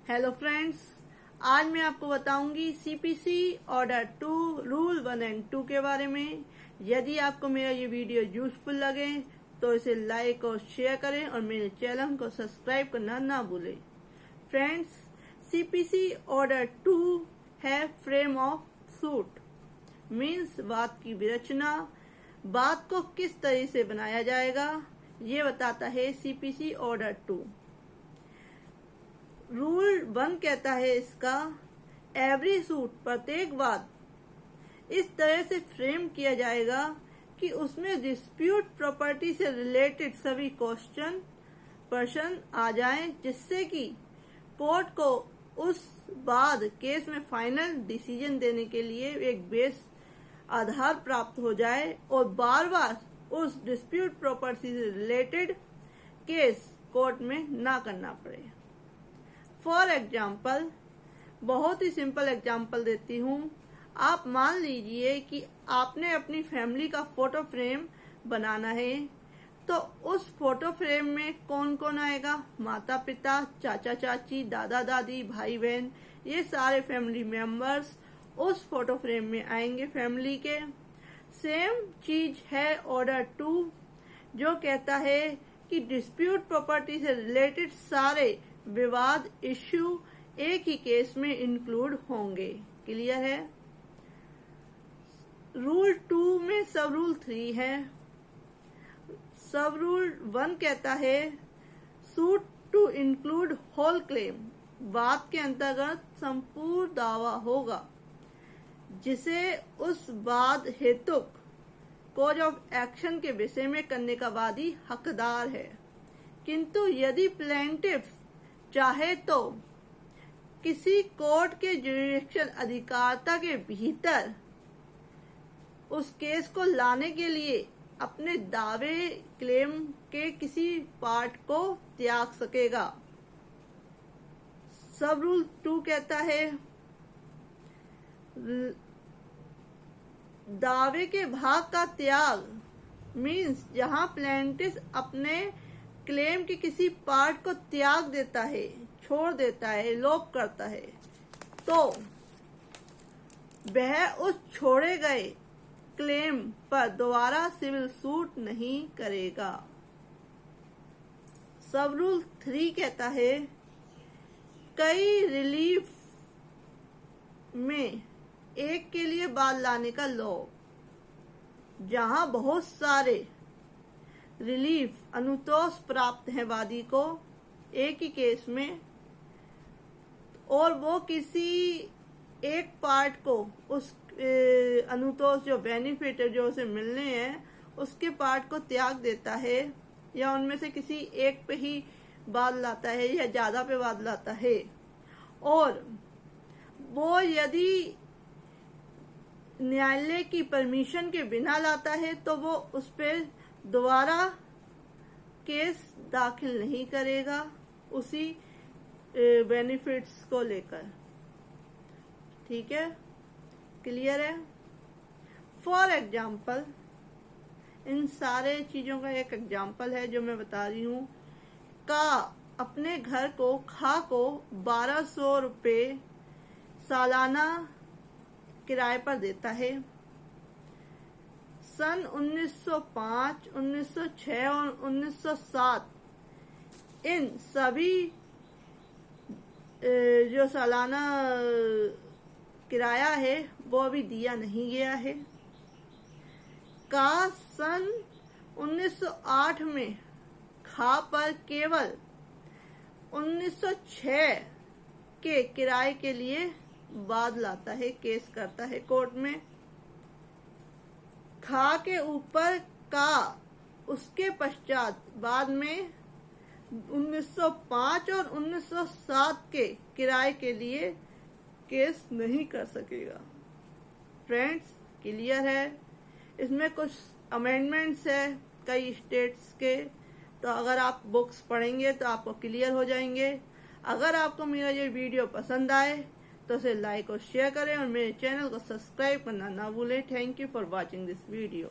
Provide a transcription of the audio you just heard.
Hello friends, आज मैं आपको बताऊंगी सीपीसी ऑर्डर 2 रूल 1 एंड 2 के बारे में। यदि आपको मेरा ये वीडियो यूजफुल लगे तो इसे लाइक और शेयर करें और मेरे चैनल को सब्सक्राइब करना ना भूलें। फ्रेंड्स, सीपीसी ऑर्डर 2 है फ्रेम ऑफ सूट, मीन्स बात की विरचना, बात को किस तरह से बनाया जाएगा ये बताता है सीपीसी ऑर्डर 2। रूल 1 कहता है इसका एवरी सूट, प्रत्येक बात इस तरह से फ्रेम किया जाएगा कि उसमें डिस्प्यूट प्रॉपर्टी से रिलेटेड सभी क्वेश्चन प्रश्न आ जाएं, जिससे कि कोर्ट को उस बाद केस में फाइनल डिसीजन देने के लिए एक बेस आधार प्राप्त हो जाए और बार बार उस डिस्प्यूट प्रॉपर्टी से रिलेटेड केस कोर्ट में ना करना पड़े। फॉर एग्जाम्पल, बहुत ही सिंपल एग्जाम्पल देती हूँ। आप मान लीजिए कि आपने अपनी फैमिली का फोटो फ्रेम बनाना है, तो उस फोटो फ्रेम में कौन कौन आएगा? माता पिता, चाचा चाची, दादा दादी, भाई बहन, ये सारे फैमिली मेंबर्स उस फोटो फ्रेम में आएंगे फैमिली के। सेम चीज है ऑर्डर 2, जो कहता है कि डिस्प्यूट प्रॉपर्टी से रिलेटेड सारे विवाद इश्यू एक ही केस में इंक्लूड होंगे। क्लियर है? रूल 2 में सब रूल 3 है। सब रूल 1 कहता है suit to include whole claim, बात के अंतर्गत संपूर्ण दावा होगा जिसे उस बाद हेतुक कोज ऑफ एक्शन के विषय में करने का वादी हकदार है। किंतु यदि प्लेंटिफ चाहे तो किसी कोर्ट के जुरिडिक्शन अधिकारता के भीतर उस केस को लाने के लिए अपने दावे क्लेम के किसी पार्ट को त्याग सकेगा। सब रूल 2 कहता है दावे के भाग का त्याग मीन्स जहां प्लेंटिफ अपने क्लेम के किसी पार्ट को त्याग देता है, छोड़ देता है, लोप करता है, तो वह उस छोड़े गए क्लेम पर दोबारा सिविल सूट नहीं करेगा। सब रूल 3 कहता है कई रिलीफ में एक के लिए बाद लाने का लॉ, जहां बहुत सारे रिलीफ अनुतोष प्राप्त है वादी को एक ही केस में, और वो किसी एक पार्ट को उस अनुतोष जो बेनिफिट जो उसे मिलने हैं उसके पार्ट को त्याग देता है, या उनमें से किसी एक पे ही बाद लाता है या ज्यादा पे बाद लाता है, और वो यदि न्यायालय की परमिशन के बिना लाता है तो वो उस पर दोबारा केस दाखिल नहीं करेगा उसी बेनिफिट्स को लेकर। ठीक है? क्लियर है? फॉर एग्जाम्पल, इन सारे चीजों का एक एग्जाम्पल है जो मैं बता रही हूँ। का अपने घर को 1200 रुपये सालाना किराए पर देता है। सन 1905, 1906 और 1907 इन सभी जो सालाना किराया है वो अभी दिया नहीं गया है। का सन 1908 में खा पर केवल 1906 के किराए के लिए बाद लाता है, केस करता है कोर्ट में। खा के ऊपर का उसके पश्चात बाद में 1905 और 1907 के किराए के लिए केस नहीं कर सकेगा। फ्रेंड्स, क्लियर है? इसमें कुछ अमेंडमेंट्स है कई स्टेट्स के, तो अगर आप बुक्स पढ़ेंगे तो आपको क्लियर हो जाएंगे। अगर आपको मेरा ये वीडियो पसंद आए तो उसे लाइक और शेयर करें और मेरे चैनल को सब्सक्राइब करना ना भूलें। Thank you for watching this video.